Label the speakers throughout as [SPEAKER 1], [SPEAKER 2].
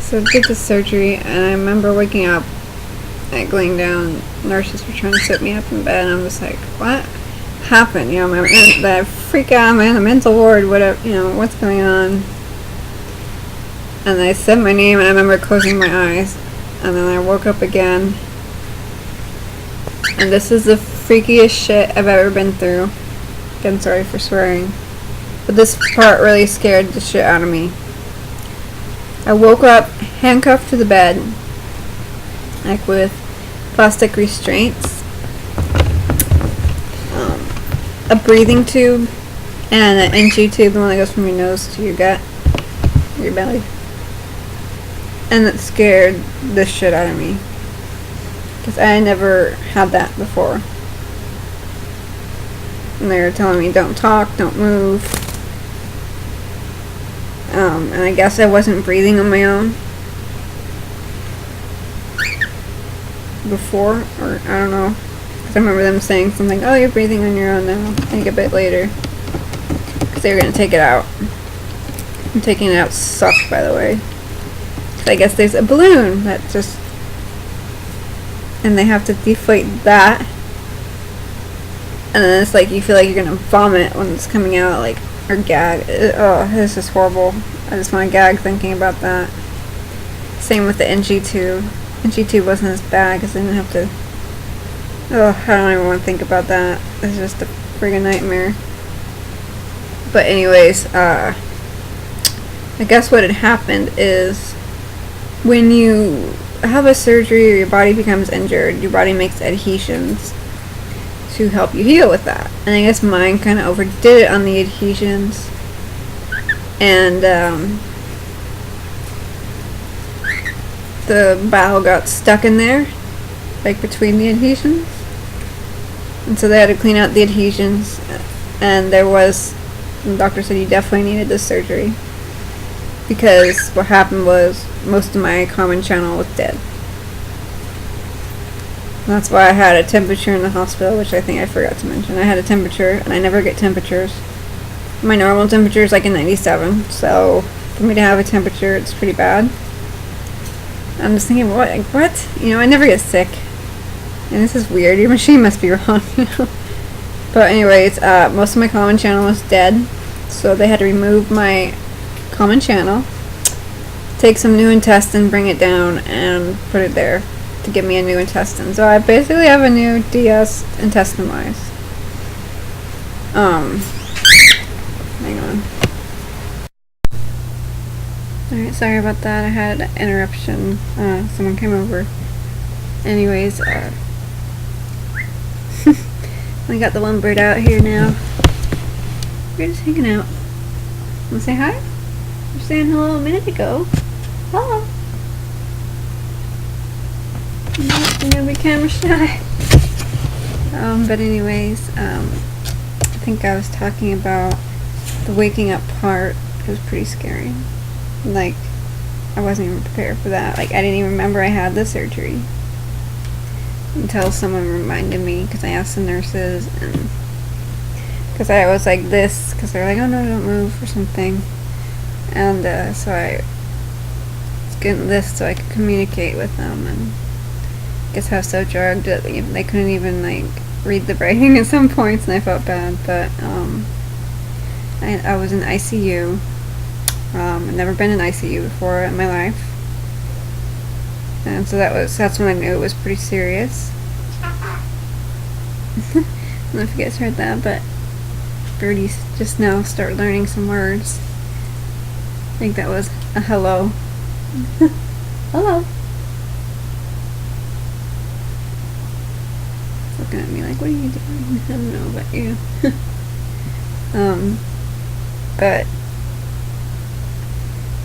[SPEAKER 1] So I did the surgery, and I remember waking up, like laying down. Nurses were trying to sit me up in bed, and I'm just like, what happened? You know, I freak out. I'm in a mental ward. Whatever. You know, what's going on? And I said my name, and I remember closing my eyes, and then I woke up again. And this is the freakiest shit I've ever been through. Again, sorry for swearing, but this part really scared the shit out of me. I woke up handcuffed to the bed, like with plastic restraints, a breathing tube, and an NG tube, the one that goes from your nose to your gut, your belly. And it scared the shit out of me, because I never had that before. And they were telling me, don't talk, don't move. And I guess I wasn't breathing on my own before, or I don't know. Because I remember them saying something, oh, you're breathing on your own now, I think a bit later. Because they were going to take it out. And taking it out sucked, by the way. I guess there's a balloon that just, and they have to deflate that, and then it's like you feel like you're gonna vomit when it's coming out, like, or gag. Oh, this is horrible. I just want to gag thinking about that. Same with the NG tube. NG tube wasn't as bad because I didn't have to. Oh, I don't even want to think about that. It's just a friggin' nightmare. But anyways, I guess what had happened is, when you have a surgery or your body becomes injured, your body makes adhesions to help you heal with that. And I guess mine kind of overdid it on the adhesions. And the bowel got stuck in there, like between the adhesions. And so they had to clean out the adhesions. And the doctor said you definitely needed this surgery. Because what happened was most of my common channel was dead. And that's why I had a temperature in the hospital, which I think I forgot to mention. I had a temperature, and I never get temperatures. My normal temperature is like a 97, so for me to have a temperature, it's pretty bad. I'm just thinking, what? You know, I never get sick. And this is weird. Your machine must be wrong, you know. But anyways, most of my common channel was dead, so they had to remove my common channel, take some new intestine, bring it down, and put it there to give me a new intestine. So I basically have a new DS intestine-wise. Hang on. Alright, sorry about that. I had an interruption. Someone came over. Anyways, we got the one bird out here now. We're just hanging out. Wanna say hi? You were saying hello a minute ago. Hello. You're gonna be camera shy. But anyways, I think I was talking about the waking up part. It was pretty scary. Like, I wasn't even prepared for that. Like, I didn't even remember I had the surgery until someone reminded me, because I asked the nurses, and because I was like this, because they're like, oh no, don't move or something. And so I was getting this so I could communicate with them, and I guess I was so drugged that they couldn't even like read the writing at some points, and I felt bad. But I was in ICU. I'd never been in ICU before in my life, and so that's when I knew it was pretty serious. I don't know if you guys heard that, but birdies just now start learning some words. I think that was a hello. Hello. It's looking at me like, what are you doing? I don't know about you. But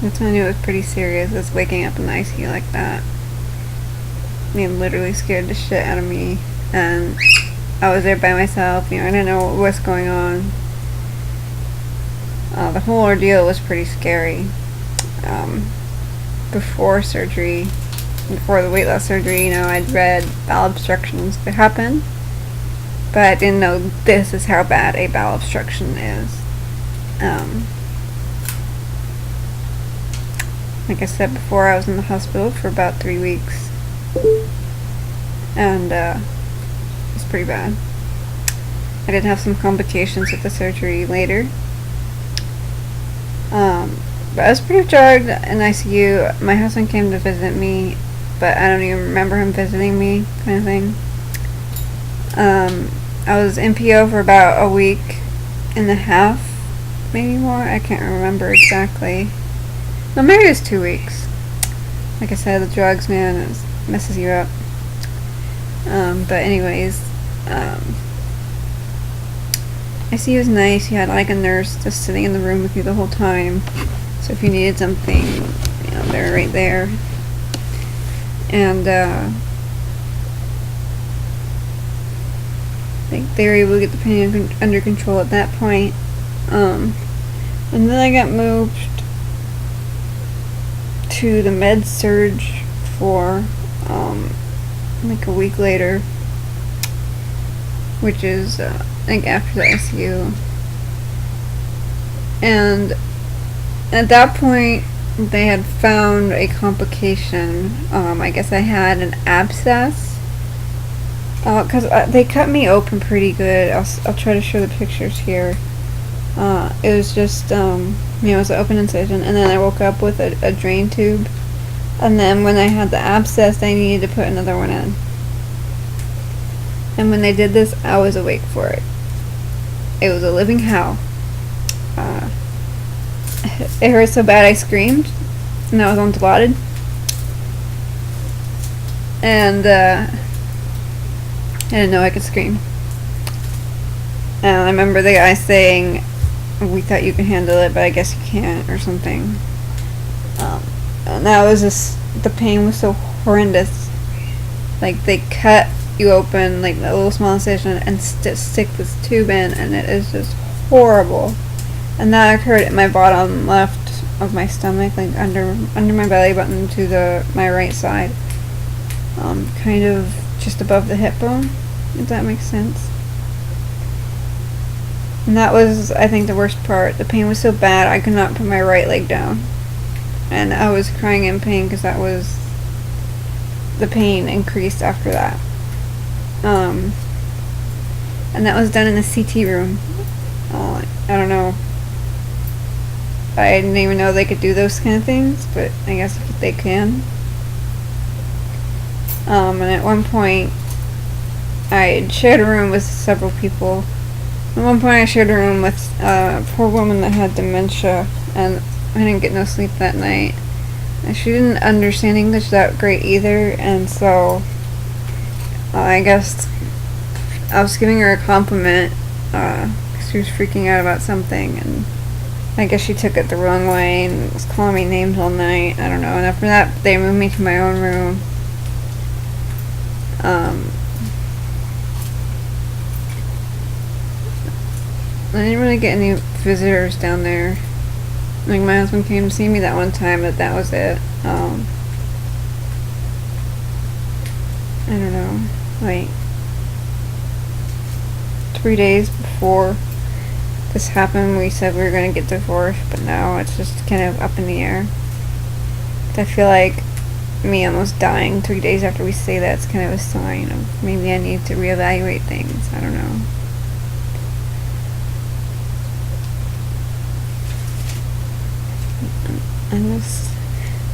[SPEAKER 1] that's when I knew it was pretty serious, was waking up in the ICU like that. I mean, literally scared the shit out of me. And I was there by myself, you know, I didn't know what was going on. The whole ordeal was pretty scary. Before surgery, before the weight loss surgery, you know, I'd read bowel obstructions could happen, but I didn't know this is how bad a bowel obstruction is. Like I said before, I was in the hospital for about 3 weeks. And it's pretty bad. I did have some complications with the surgery later. But I was pretty jarred in ICU. My husband came to visit me, but I don't even remember him visiting me, kind of thing. I was in PO for about a week and a half, maybe more. I can't remember exactly. No, maybe it was 2 weeks. Like I said, the drugs, man, it messes you up. But anyways, ICU was nice. You had like a nurse just sitting in the room with you the whole time. So if you needed something, you know, they're right there. And I think they were able to get the pain under control at that point. And then I got moved to the med surge floor like a week later, which is I think after the ICU. And at that point they had found a complication. I guess I had an abscess, because they cut me open pretty good. I'll try to show the pictures here. It was just, it was an open incision, and then I woke up with a drain tube, and then when I had the abscess, they needed to put another one in. And when they did this, I was awake for it. It was a living hell. It hurt so bad I screamed, and I was undilated. And I didn't know I could scream. And I remember the guy saying, "We thought you could handle it, but I guess you can't," or something. And that was just, the pain was so horrendous. Like, they cut you open, like a little small incision, and stick this tube in, and it is just horrible. And that occurred at my bottom left of my stomach, like under my belly button to my right side, kind of just above the hip bone, if that makes sense. And that was, I think, the worst part. The pain was so bad I could not put my right leg down, and I was crying in pain because the pain increased after that. And that was done in the CT room. I don't know. I didn't even know they could do those kind of things, but I guess they can. And at one point, I shared a room with several people. At one point, I shared a room with a poor woman that had dementia, and I didn't get no sleep that night. And she didn't understand English that great either, and so I guess I was giving her a compliment because she was freaking out about something, and I guess she took it the wrong way and was calling me names all night. I don't know. And after that, they moved me to my own room. I didn't really get any visitors down there. Like, my husband came to see me that one time, but that was it. I don't know. Like, 3 days before this happened, we said we were going to get divorced, but now it's just kind of up in the air. I feel like me almost dying 3 days after we say that's kind of a sign of maybe I need to reevaluate things. I don't know. I'm just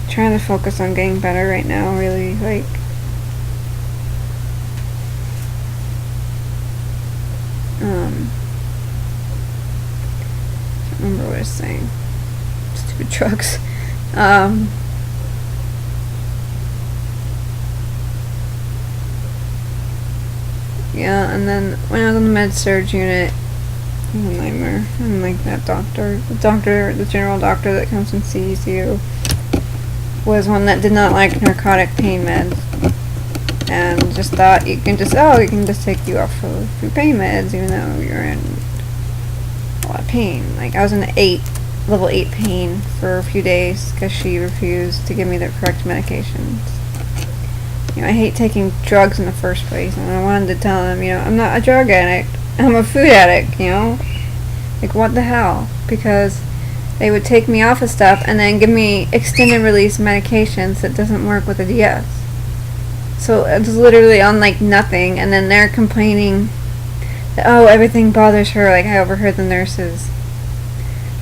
[SPEAKER 1] trying to focus on getting better right now, really. Like, can't remember what I was saying. Stupid drugs. Yeah, and then when I was on the med surge unit, it was a nightmare. And like that the general doctor that comes and sees you was one that did not like narcotic pain meds, and just thought you can just take you off of your pain meds even though you're in a lot of pain. Like, I was in level 8 pain for a few days because she refused to give me the correct medications. You know, I hate taking drugs in the first place, and I wanted to tell them, I'm not a drug addict, I'm a food addict, Like, what the hell? Because they would take me off of stuff and then give me extended release medications that doesn't work with the DS. So it's literally on like nothing, and then they're complaining that, oh, everything bothers her. Like, I overheard the nurses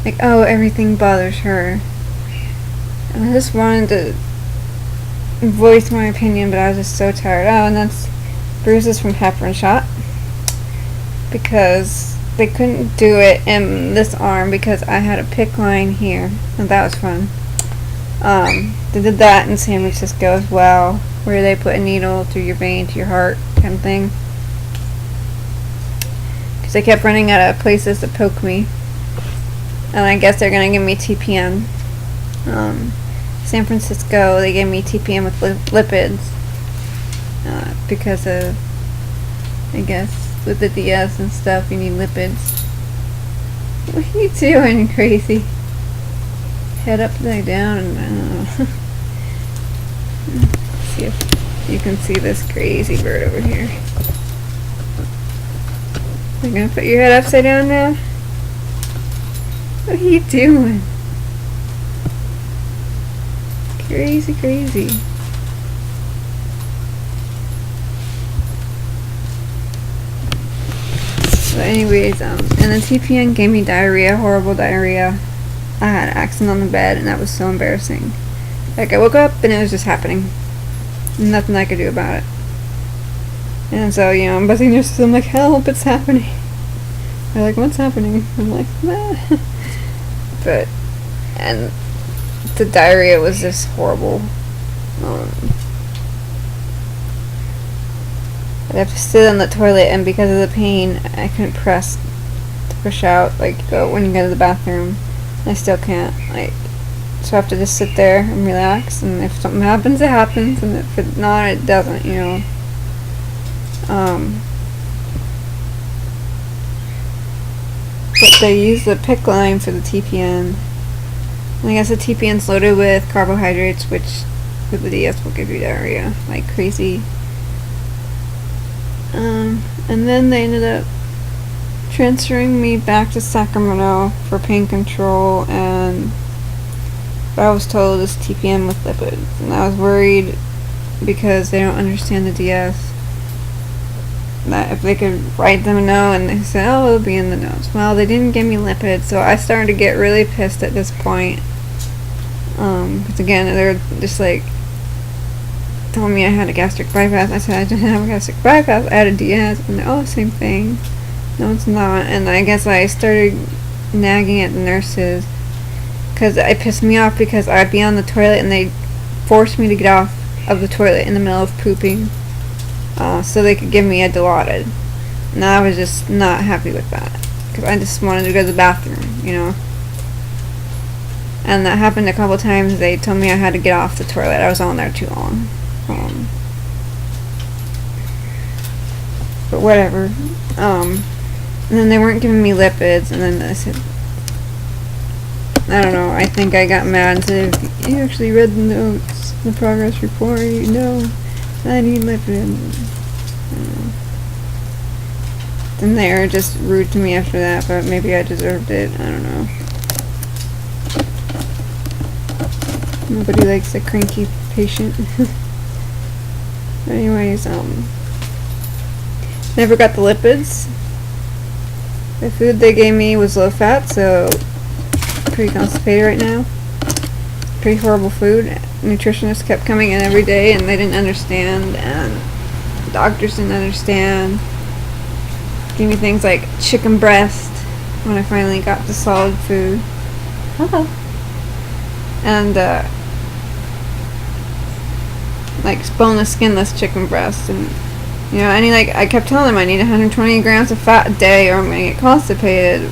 [SPEAKER 1] like, oh, everything bothers her. And I just wanted to voice my opinion, but I was just so tired. Oh, and that's bruises from heparin shot, because they couldn't do it in this arm because I had a PICC line here, and that was fun. They did that in San Francisco as well, where they put a needle through your vein to your heart kind of thing, because they kept running out of places to poke me, and I guess they're gonna give me TPN. San Francisco, they gave me TPN with lipids, because of, I guess, with the DS and stuff, you need lipids. What are you doing, crazy? Head upside down, and I don't know. See if you can see this crazy bird over here. You're gonna put your head upside down now? What are you doing? Crazy, crazy. So anyways, and the TPN gave me diarrhea, horrible diarrhea. I had an accident on the bed, and that was so embarrassing. Like, I woke up, and it was just happening. Nothing I could do about it. And so, you know, I'm buzzing nurses, I'm like, help, it's happening. They're like, what's happening? I'm like, nah. But, and the diarrhea was just horrible. I'd have to sit on the toilet, and because of the pain, I couldn't press to push out, like, when you go to the bathroom. I still can't, like, so I have to just sit there and relax, and if something happens, it happens, and if not, it doesn't, you know. But they use the PICC line for the TPN. And I guess the TPN's loaded with carbohydrates, which with the DS will give you diarrhea like crazy. And then they ended up transferring me back to Sacramento for pain control, and I was told it's TPN with lipids, and I was worried because they don't understand the DS. That if they could write them a note, and they said, oh, it'll be in the notes. Well, they didn't give me lipids, so I started to get really pissed at this point. Because again, they're just like telling me I had a gastric bypass. I said I didn't have a gastric bypass, I had a DS, and oh, same thing. No, it's not. And I guess I started nagging at the nurses because it pissed me off, because I'd be on the toilet and they forced me to get off of the toilet in the middle of pooping, so they could give me a Dilaudid. And I was just not happy with that, because I just wanted to go to the bathroom, you know. And that happened a couple times. They told me I had to get off the toilet. I was on there too long. But whatever. And then they weren't giving me lipids, and then I said, I don't know, I think I got mad and said, if you actually read the notes, the progress report, you know, I need lipids. And they were just rude to me after that, but maybe I deserved it, I don't know. Nobody likes a cranky patient. Anyways, never got the lipids. The food they gave me was low fat, so pretty constipated right now. Pretty horrible food. Nutritionists kept coming in every day, and they didn't understand, and doctors didn't understand. Gave me things like chicken breast when I finally got to solid food. Hello. And like boneless, skinless chicken breast, and you know, I kept telling them I need 120 grams of fat a day or I'm gonna get constipated.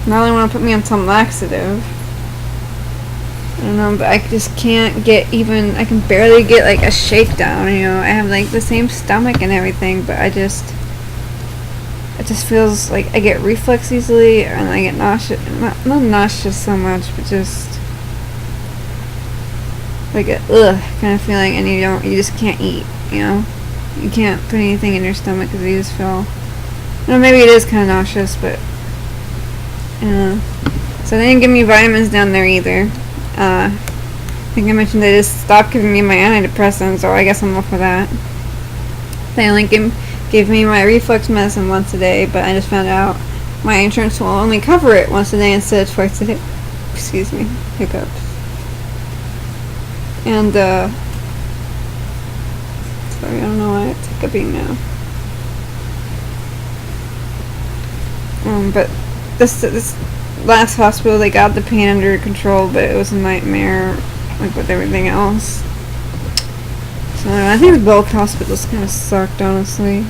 [SPEAKER 1] Now they want to put me on some laxative. I don't know, but I just can't get even, I can barely get like a shakedown, you know. I have like the same stomach and everything, but it just feels like I get reflux easily, and I get nauseous, not nauseous so much, but just like a kind of feeling, and you just can't eat, you know. You can't put anything in your stomach because you just feel, you know, maybe it is kind of nauseous, but So they didn't give me vitamins down there either. I think I mentioned they just stopped giving me my antidepressants, so I guess I'm off for that. They only gave me my reflux medicine once a day, but I just found out my insurance will only cover it once a day instead of twice a day. Excuse me, hiccups. And sorry, I don't know why it's hiccuping now. But this last hospital, they got the pain under control, but it was a nightmare, like with everything else. So I think the bulk hospitals kind of sucked, honestly.